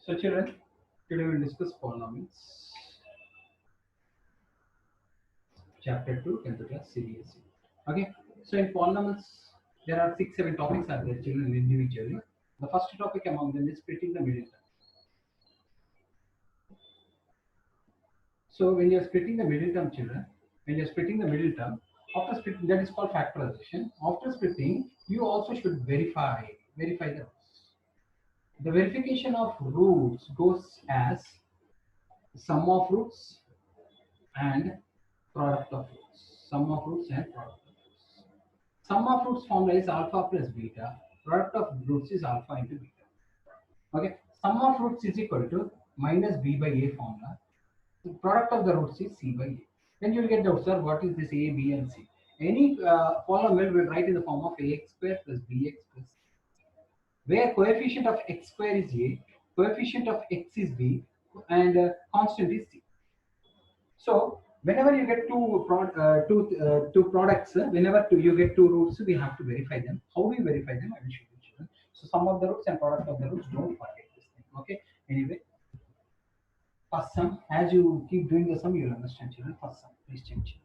So children, today we will discuss polynomials. Chapter 2, 10th class CBSE. Okay, so in polynomials, there are 6-7 topics are there children individually. The first topic among them is splitting the middle term. So when you are splitting the middle term children, after splitting, that is called factorization. After splitting, you also should verify the roots. The verification of roots goes as sum of roots and product of roots. Sum of roots and product of roots. Sum of roots formula is alpha plus beta. Product of roots is alpha into beta. Okay. Sum of roots is equal to minus b by a formula. The product of the roots is c by a. Then you will get the answer. What is this a, b, and c? Any polynomial will write in the form of ax square plus bx plus c, where coefficient of x square is a, coefficient of x is b, and constant is c. So whenever you get two products, you get two roots, we have to verify them. How do we verify them? I will show you children. So sum of the roots and product of the roots, don't forget this thing. Okay. Anyway, first sum, as you keep doing the sum, you'll understand children. First sum, please check children.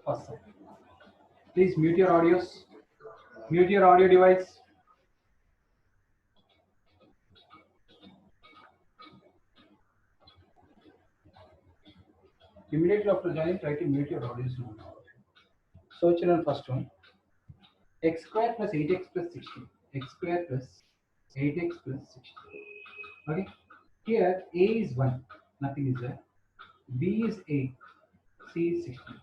First sum. Please mute your audios. Mute your audio device. Immediately after joining, try to mute your audios now. So children, first one, x square plus 8x plus 16. X square plus 8x plus 16. Okay. Here a is 1, nothing is there. B is 8, C is 16.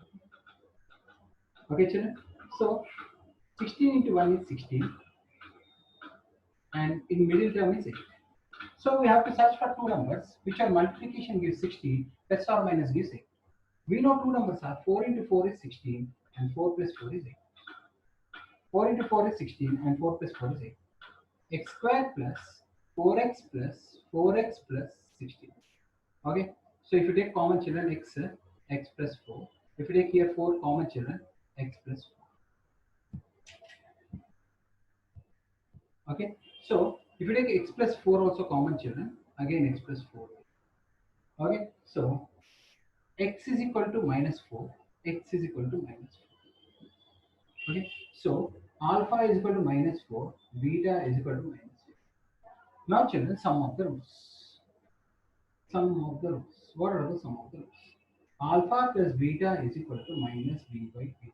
Okay, children. So 16 into 1 is 16, and in middle term is 8. So we have to search for two numbers which are multiplication gives 16, plus or minus gives 8. We know two numbers are 4 into 4 is 16 and 4 plus 4 is 8. 4 into 4 is 16 and 4 plus 4 is 8. X square plus 4x plus 4x plus 16. Okay. So if you take common children, x plus 4. If you take here 4 common children, x plus 4. Okay. So if you take x plus 4 also common children, again x plus 4. Okay. So x is equal to minus 4. X is equal to minus 4. Okay. So alpha is equal to minus 4. Beta is equal to minus 4. Now children, sum of the roots. Sum of the roots. What are the sum of the roots? Alpha plus beta is equal to minus b by a.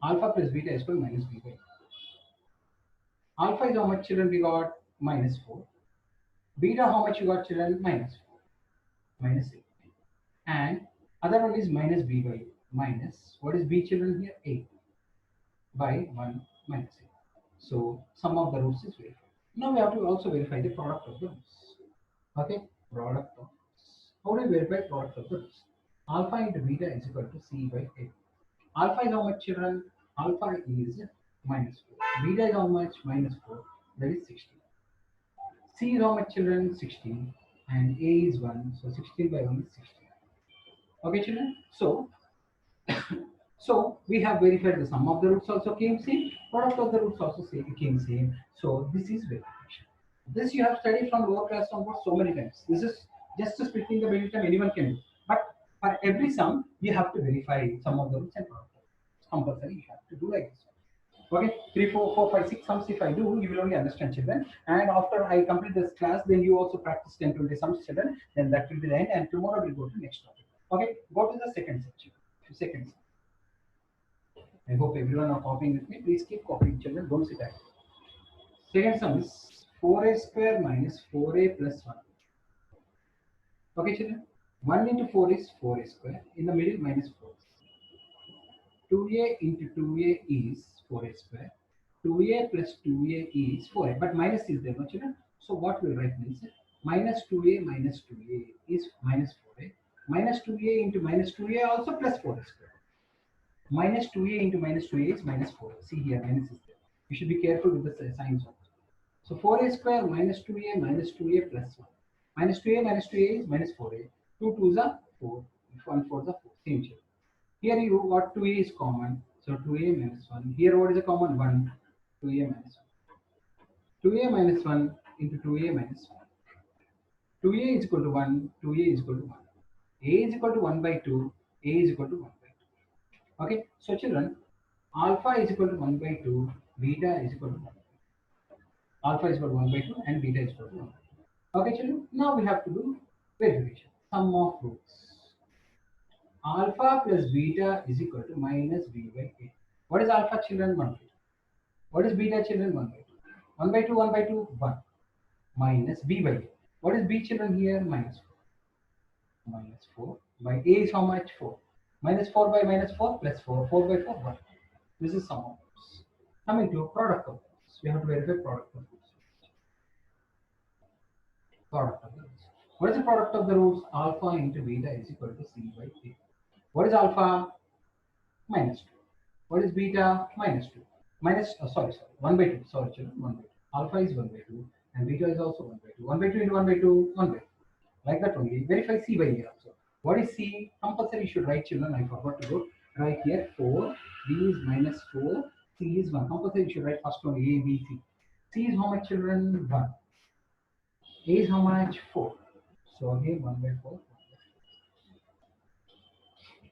Alpha plus beta is equal to minus b by a. Alpha is how much children we got? Minus 4. Beta how much you got children? Minus 4. Minus 8. And other one is minus b by a. Minus, what is b children here? 8 by 1 minus 8. So sum of the roots is verified. Now we have to also verify the product of the roots. Okay, product of roots. How do we verify product of the roots? Alpha into beta is equal to c by 8. Alpha is how much children? Alpha is minus 4. Beta is how much? Minus 4. That is 16. C is how much children? 16. And A is 1. So 16 by 1 is 16. Okay children. So we have verified the sum of the roots also came same. Product of the roots also came same. So this is verification. This you have studied from lower class onwards so many times. This is just splitting the middle term, anyone can do. But for every sum, you have to verify sum of the roots and product of the roots. Compulsory, you have to do like this. Okay, 3, 4, 4, 5, 6 sums if I do, you will only understand children. And after I complete this class, then you also practice 10, 20 sums children. Then that will be the end. And tomorrow we'll go to the next topic. Okay, go to the second section. Second sum. I hope everyone are copying with me. Please keep copying children. Don't sit idle. Second sum is 4a square minus 4a plus 1. Okay, children. 1 into 4 is 4a square. In the middle, minus 4. 2a into 2a is 4a square. 2a plus 2a is 4a. But minus is there, no children? So what will write means minus 2a is minus 4a. Minus 2a into minus 2a also plus 4a square. Minus 2a into minus 2a is minus 4. See here, minus is there. You should be careful with the signs also. So 4a square minus 2a plus 1. Minus 2a is minus 4a. 2 2s are 4. 1 4s are 4. Same shape. Here you got 2a is common. So 2a minus 1. Here what is the common? 1. 2a minus 1. 2a minus 1 into 2a minus 1. 2a is equal to 1. 2a is equal to 1. A is equal to 1 by 2. A is equal to 1 by 2. Okay. So children, alpha is equal to 1 by 2. Beta is equal to 1. Alpha is equal to 1 by 2 and beta is equal to 1. Okay children. Now we have to do verification. Sum of roots. Alpha plus beta is equal to minus b by a. What is alpha children? 1 by 2. What is beta children? 1 by 2. 1 by 2, 1 by 2, 1. Minus b by a. What is b children here? Minus 4. Minus 4 by a is how much? 4. Minus 4 by minus 4 plus 4. 4 by 4, 1. This is sum of roots. Coming to product of roots. We have to verify product of roots. Product of the roots. What is the product of the roots? Alpha into beta is equal to c by a. What is alpha? Minus 2. What is beta? Minus 2. Minus, sorry, 1 by 2. Sorry, children, 1 by 2. Alpha is 1 by 2 and beta is also 1 by 2. 1 by 2 into 1 by 2, 1 by 2. Like that only. Verify c by a also. What is c? Compulsory you should write, children. I forgot to go. Right here 4, b is minus 4, c is 1. Compulsory you should write first one a, b, c. C is how much, children? 1. A is how much? 4. So again 1 by 4.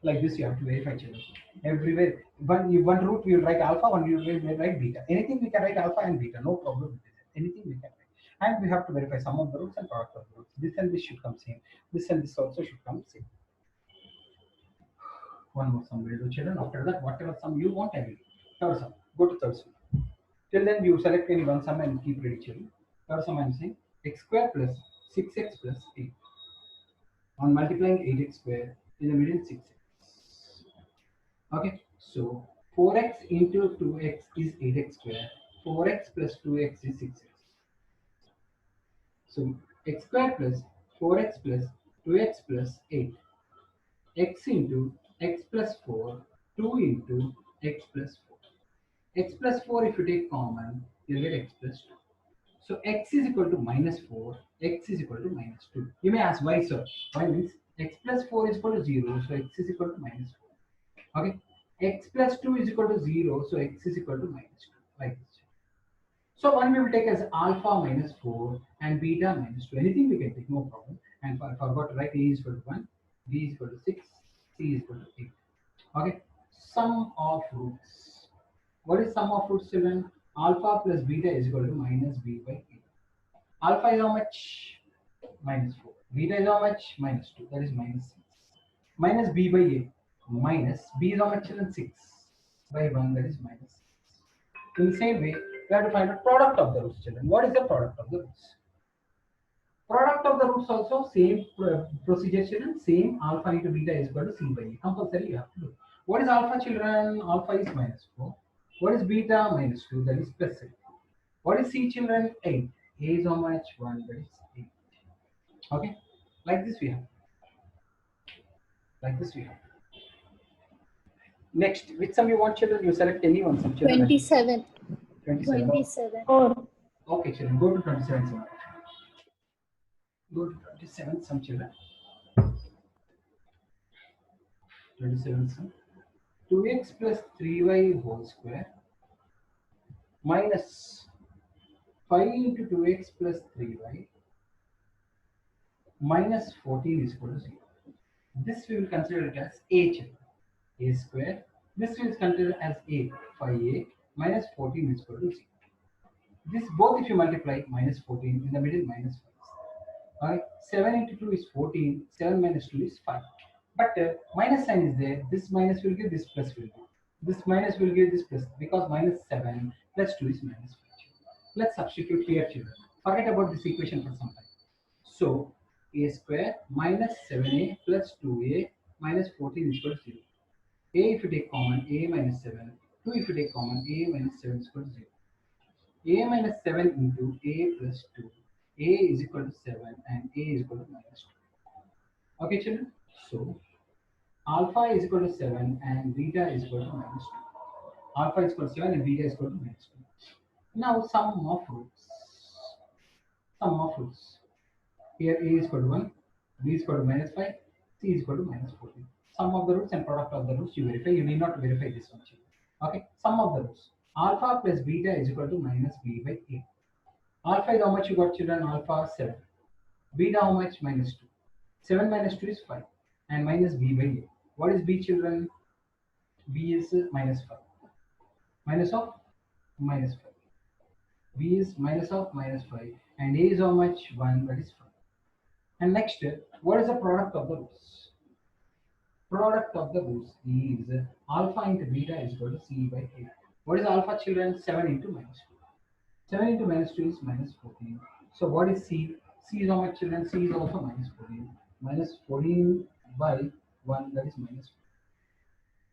Like this you have to verify, children. Everywhere one root we will write alpha, one you will write beta. Anything we can write alpha and beta, no problem with this. Anything we can write. And we have to verify sum of the roots and product of the roots. This and this should come same. This and this also should come same. One more sum will do, children. After that, whatever sum you want, I will do. Third sum. Go to third sum. Till then you select any one sum and keep ready, children. Third sum I am saying x square plus 6x plus 8. On multiplying 8x square, in the middle 6x. Okay, so 4x into 2x is 8x square. 4x plus 2x is 6x. So x square plus 4x plus 2x plus 8. X into x plus 4, 2 into x plus 4. X plus 4 if you take common, you get x plus 2. So x is equal to minus 4, x is equal to minus 2. You may ask why, sir? Why means x plus 4 is equal to 0, so x is equal to minus 4. Okay, x plus 2 is equal to 0, so x is equal to minus 2. Like this. So one we will take as alpha minus 4 and beta minus 2. Anything we can take, no problem. And I forgot to write a is equal to 1, b is equal to 6, c is equal to 8. Okay, sum of roots. What is sum of roots, children? Alpha plus beta is equal to minus b by 8. Alpha is how much? Minus 4. Beta is how much? Minus 2. That is minus 6. Minus b by 8. Minus b is how much, children? 6 by 1. That is minus 6. In the same way, we have to find the product of the roots, children. What is the product of the roots? Product of the roots also same procedure, children. Same. Alpha into beta is equal to c by a. Compulsory you have to do. What is alpha, children? Alpha is minus 4. What is beta? Minus 2. That is plus 6. What is c, children? 8. A is how much? 1. That is 8. Okay. Like this we have. Like this we have. Next, which sum you want, children? You select any one sum, children. 27. 27. 27. Okay, children. Go to 27 sum. Go to 27 sum, children. 27 sum. 2x plus 3y whole square minus 5 into 2x plus 3y minus 14 is equal to 0. This we will consider it as a, children. A square. This we will consider as a, 5a minus 14 is equal to 0. This both if you multiply minus 14, in the middle minus 5. 7 into 2 is 14, 7 minus 2 is 5. But minus sign is there, this minus will give, this plus will give. This minus will give this plus, because minus 7 plus 2 is minus 5. Let's substitute here, children. Forget about this equation for some time. So, a square minus 7a plus 2a minus 14 is equal to 0. A if you take common, a minus 7. 2 if you take common, a minus 7 is equal to 0. A minus 7 into a plus 2. A is equal to 7 and a is equal to minus 2. Okay, children? So, alpha is equal to 7 and beta is equal to minus 2. Alpha is equal to 7 and beta is equal to minus 2. Now, sum of roots. Sum of roots. Here a is equal to 1, b is equal to minus 5, c is equal to minus 14. Sum of the roots and product of the roots you verify. You need not verify this one, children. Okay, sum of the roots. Alpha plus beta is equal to minus b by a. Alpha is how much you got, children? Alpha 7. Beta how much? Minus 2. 7 minus 2 is 5. And minus b by a. What is b, children? B is minus 5. Minus of minus 5. B is minus of minus 5. And a is how much? 1, that is 5. And next, what is the product of the roots? Product of the roots is alpha into beta is equal to c by a. What is alpha, children? 7 into minus 2. 7 into minus 2 is minus 14. So what is c? C is how much, children? C is also minus 14. Minus 14 by 1, that is minus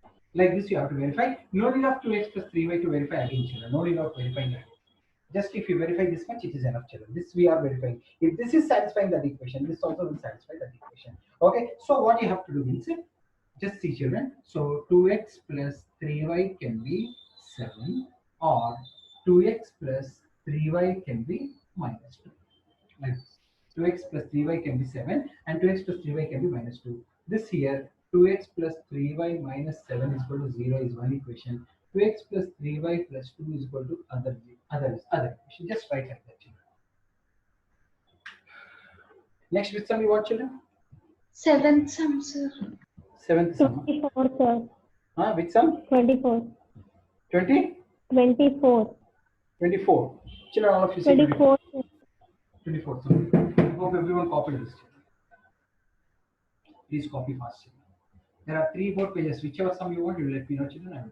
4. Like this you have to verify. No need of 2x plus 3y to verify again, children. No need of verifying that. Just if you verify this much, it is enough, children. This we are verifying. If this is satisfying that equation, this also will satisfy that equation. Okay, so what you have to do is just see, children. So 2x plus 3y can be 7, or 2x plus 3y can be minus 2. Like 2x plus 3y can be 7, and 2x plus 3y can be minus 2. This here, 2x plus 3y minus 7 is equal to 0 is one equation. 2x plus 3y plus 2 is equal to other equation. Just write like that, children. Next, which sum you want, children? Seventh sum, sir. Seventh sum. 24, sir. Which sum? 24. 20? 24. 24. Children, all of you say 24. 24 sum. Hope everyone copied this. Please copy fast. There are 3 more pages. Whichever sum you want, you let me know, children. I will.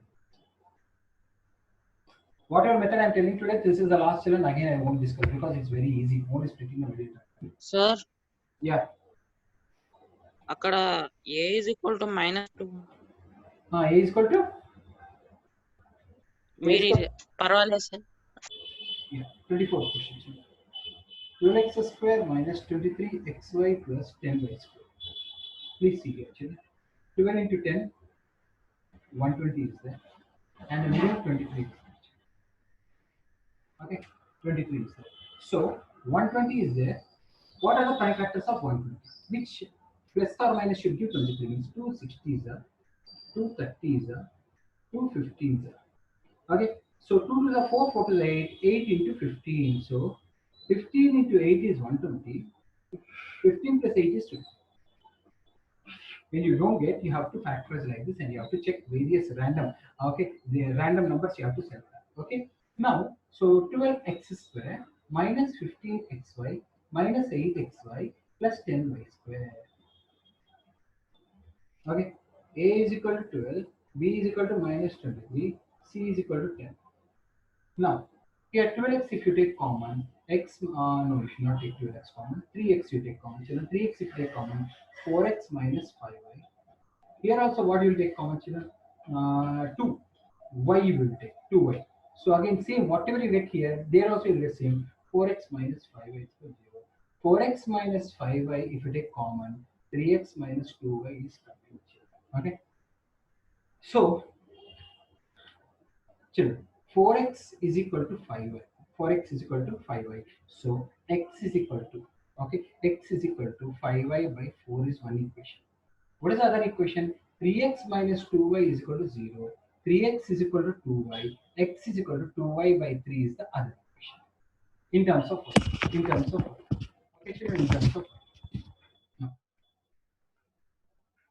Whatever method I am telling today, this is the last, children. Again, I won't discuss because it's very easy. More is splitting the middle. Sir, Yeah. అక్కడ a is equal to -2. A is equal to? మీరు పర్వాలేదు sir. Yeah. 24 question. 12x square minus 23xy plus 10y square. Please see here, children. 12 into 10, 120 is there. And the middle 23 is there. Okay, 23 is there. So 120 is there. What are the prime factors of 120? Which plus or minus should give 23? Means 260 is there, 230 is there, 250 is there. Okay, so 2 to the 4, 4 to the 8, 8 into 15. So 15 into 8 is 120. 15 plus 8 is 20. When you don't get, you have to factorize like this, and you have to check various random. Okay, the random numbers you have to set. Okay, now so 12x square minus 15xy minus 8xy plus 10y square. Okay, a is equal to 12, b is equal to minus 23, c is equal to 10. Now here 12x if you take common, x no, you should not take 12x common. 3x you take common. Children, 3x if you take common, 4x minus 5y. Here also what you will take common, children? 2. Y you will take 2y. So again same, whatever you get here, there also you will get same. 4x minus 5y is equal to 0. 4x minus 5y if you take common, 3x minus 2y is coming. Okay. So children, 4x is equal to 5y. 4x is equal to 5y. So x is equal to, okay, x is equal to 5y by 4 is one equation. What is the other equation? 3x minus 2y is equal to 0. 3x is equal to 2y. X is equal to 2y by 3 is the other equation. In terms of what? In terms of what? Okay, children, in terms of what?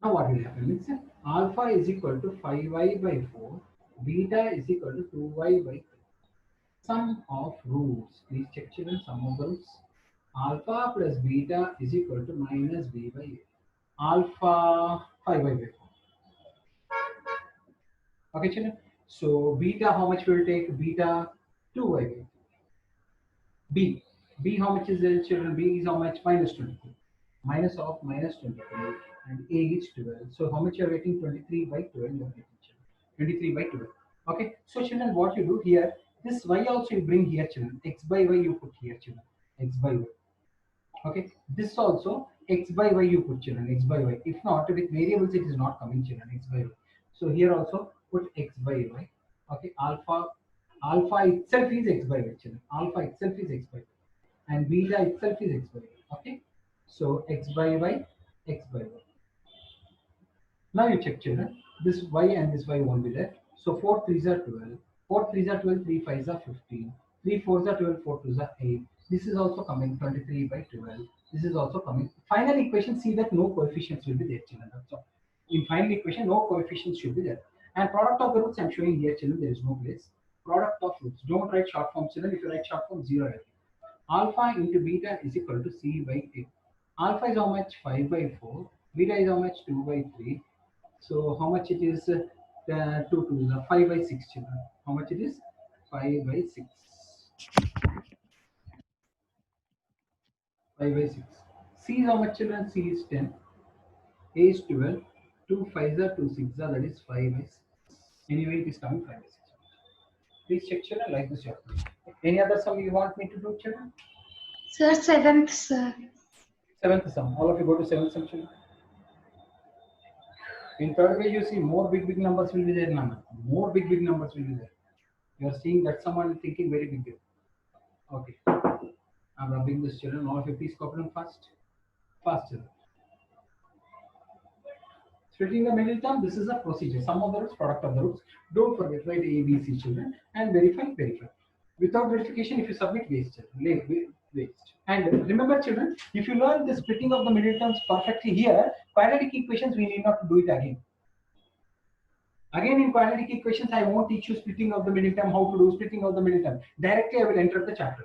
Now what will happen is alpha is equal to 5y by 4. Beta is equal to 2y by 3. Sum of roots. Please check, children, sum of the roots. Alpha plus beta is equal to minus b by a. Alpha 5y by 4. Okay, children. So beta, how much will take? Beta 2y by 3. B how much is there, children? B is how much? Minus 23. Minus of minus 23, and a is 12. So how much you are getting? 23 by 12 you are getting, children. 23 by 12. Okay, so children, what you do here, this y also you bring here, children. X by y you put here, children. X by y. Okay, this also x by y you put, children. X by y. If not, with variables it is not coming, children. X by y. So here also put x by y. Okay, alpha itself is x by y, children. Alpha itself is x by y, and beta itself is x by y. Okay, so x by y, x by y. Now you check, children. This y and this y won't be there. So 4 3s are 12. 4 3s are 12. 3 5s are 15. 3 4s are 12. 4 2s are 8. This is also coming 23 by 12. This is also coming. Final equation, see that no coefficients will be there, children. That's all. In final equation, no coefficients should be there. And product of the roots, I'm showing here, children. There is no place. Product of roots. Don't write short form, children. If you write short form, 0 everything. Alpha into beta is equal to C by 8. Alpha is how much? 5 by 4. Beta is how much? 2 by 3. So how much it is? 2 to 5 by 6, children. How much it is? 5 by 6. 5 by 6. C is how much, children? C is 10. A is 12. 2 5s are 2 6s are, that is 5 by 6. Anyway, it is coming 5 by 6. Please check, children, like this. Any other sum you want me to do, children? Sir, seventh, sir. Seventh sum. All of you go to seventh sum, children. In third way, you see more big numbers will be there now. More big numbers will be there. You are seeing that someone thinking very big. Okay. I'm rubbing this, children. All of you please copy them fast. Fast, children. Splitting the middle term, this is a procedure. Sum of the roots, product of the roots. Don't forget, write A, B, C, children, and verify. Without verification, if you submit, waste, children. Waste. And remember, children, if you learn the splitting of the middle terms perfectly here, quadratic equations, we need not to do it again. Again, in quadratic equations, I won't teach you splitting of the middle term, how to do splitting of the middle term. Directly, I will enter the chapter.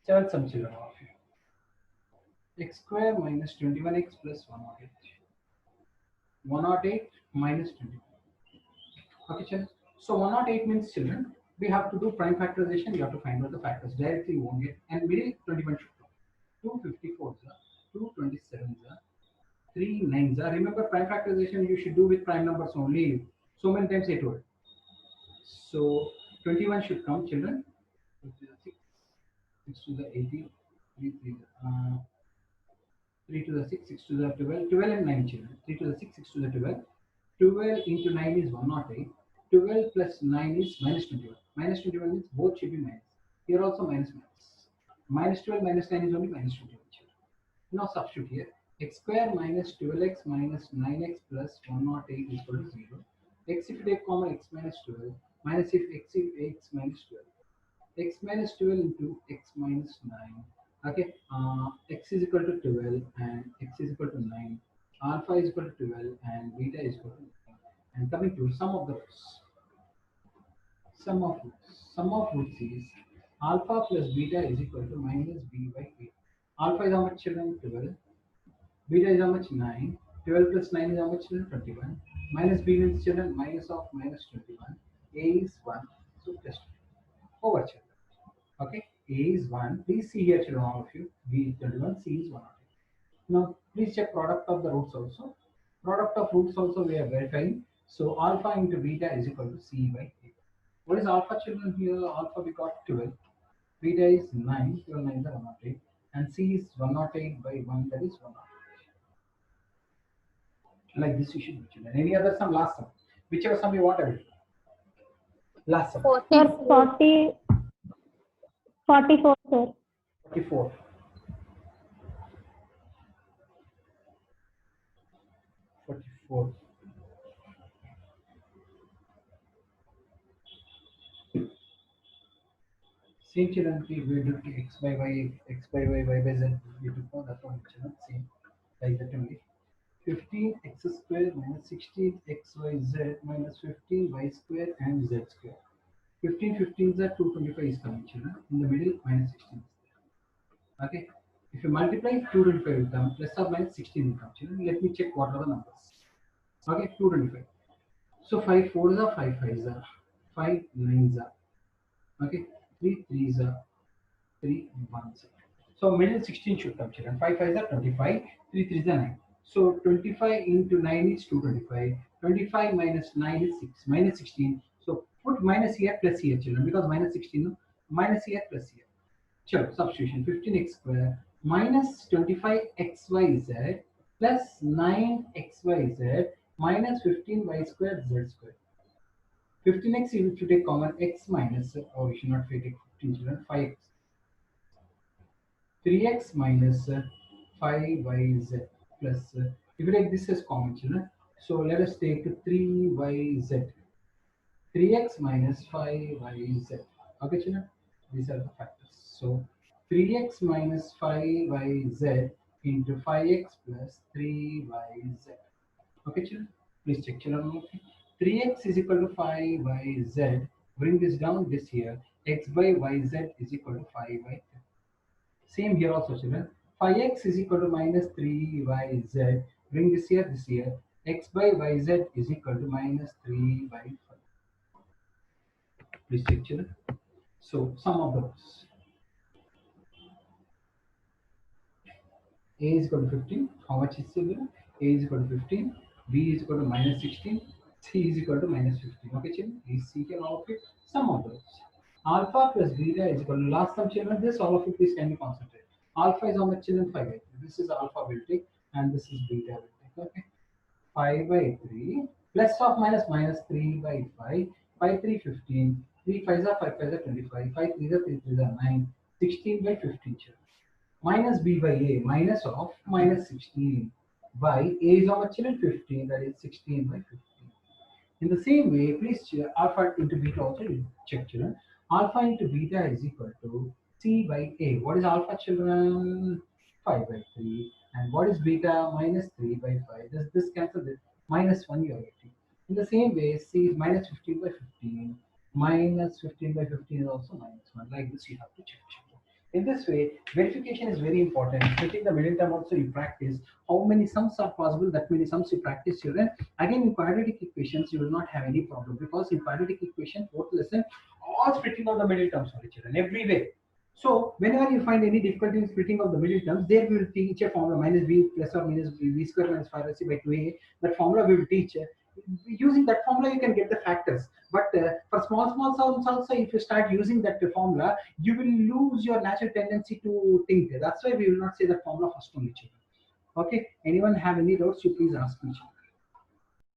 Seventh sum, children, all of you. X square minus 21x plus 108. 108 minus 21. Okay, children. So 108 means, children, we have to do prime factorization. We have to find out the factors. Directly, you won't get. And middle 21 should come. 254, 227, 3 9s. Remember, prime factorization you should do with prime numbers only. So many times I told. So 21 should come, children. 6, 6 to the 18, 3 to the 6, 6 to the 12, 12 and 9, children. 3 to the 6, 6 to the 12. 12 into 9 is 108. 12 plus 9 is minus 21. Minus 21 means both should be minus. Here also minus. Minus 12 minus 9 is only minus 21, children. Now substitute here. X square minus 12x minus 9x plus 108 is equal to 0. X if you take common, x minus 12 minus if x minus 12. X minus 12 into x minus 9. Okay, x is equal to 12 and x is equal to 9. Alpha is equal to 12 and beta is equal to 9. And coming to sum of the roots. Sum of roots is alpha plus beta is equal to minus b by 8. Alpha is how much, children? 12. Beta is how much? 9. 12 plus 9 is how much, children? 21. Minus b means, children, minus of minus 21. A is 1. So plus 2. Over, children. Okay, A is 1. Please see here, children, all of you. B is 21, C is 1. Now, please check product of the roots also. Product of roots also we are verifying. So, alpha into beta is equal to C by 8. What is alpha, children? Here, alpha we got 12. Beta is 9. 12 9 is 108. And C is 108 by 1, that is 108. Like this, you should do, children. Any other sum? Last sum. Whichever sum you want, I will do. Last sum. Sir, 44, sir. 44. 44. Same, children, we do x by y, y by z. We took for that one, children. Same, like that only. 15 x square minus 16 xyz minus 15 y square and z square. 15 15 is 225 is coming, children. In the middle, minus 16 is there. Okay. If you multiply, 225 will come. Plus or minus 16 will come, children. Let me check what are the numbers. Okay, 225. So 5 4s are 5 5s are 5 9s are. Okay, 3 3s are 3 1s are. So middle 16 should come, children. 5 5s are 25, 3 3s are 9. So 25 into 9 is 225. 25 minus 9 is 6. Minus 16. So put minus here plus here, children, because minus 16, no? Minus here plus here. Sure, substitution 15x square minus 25xyz plus 9xyz minus 15y square z square. 15x you should take common x minus, or you should not take 15, children, 5x. 3x minus 5yz plus, if you take this as common, children, so let us take 3yz, 3x minus 5yz. Okay, children, these are the factors. So 3x minus 5yz into 5x plus 3yz. Okay, children, please check, children. Okay. 3x is equal to 5yz. Bring this down this here. X by yz is equal to 5 by 3. Same here also, children. 5x is equal to minus 3yz. Bring this here, this here. X by yz is equal to minus 3 by 5. Please check, children. So, sum of those. A is equal to 15. How much is it? A is equal to 15. B is equal to minus 16. C is equal to minus 15. Okay, children. Is C can all of it. Sum of those. Alpha plus beta is equal to last sum, children. This all of it is can be concentrated. Alpha is how much, children? 5 by 3. This is alpha will take, and this is beta will take. Okay. 5 by 3 plus of minus minus 3 by 5. 5 3 15. 3 5 are 5 5 are 25. 5 3 are 3 3 are 9. 16 by 15, children. Minus b by a, minus of minus 16 by a is how much, children? 15, that is 16 by 15. In the same way, please check alpha into beta also check, children. Alpha into beta is equal to c by a. What is alpha, children? 5 by 3. And what is beta? Minus 3 by 5. This cancel this. Minus 1 you are getting. In the same way, c is minus 15 by 15. Minus 15 by 15 is also minus 1. Like this you have to check. In this way, verification is very important. Splitting the middle term also you practice. How many sums are possible? That many sums you practice, children. Again, in quadratic equations, you will not have any problem because in quadratic equation, fourth lesson, all splitting of the middle terms only, children, every way. So whenever you find any difficulty in splitting of the middle terms, there we will teach a formula minus b plus or minus b square minus 5c by 2a. That formula we will teach. Using that formula, you can get the factors. But for small sums also, if you start using that formula, you will lose your natural tendency to think. That's why we will not say the formula first only, children. Okay. Anyone have any doubts? You please ask me, children.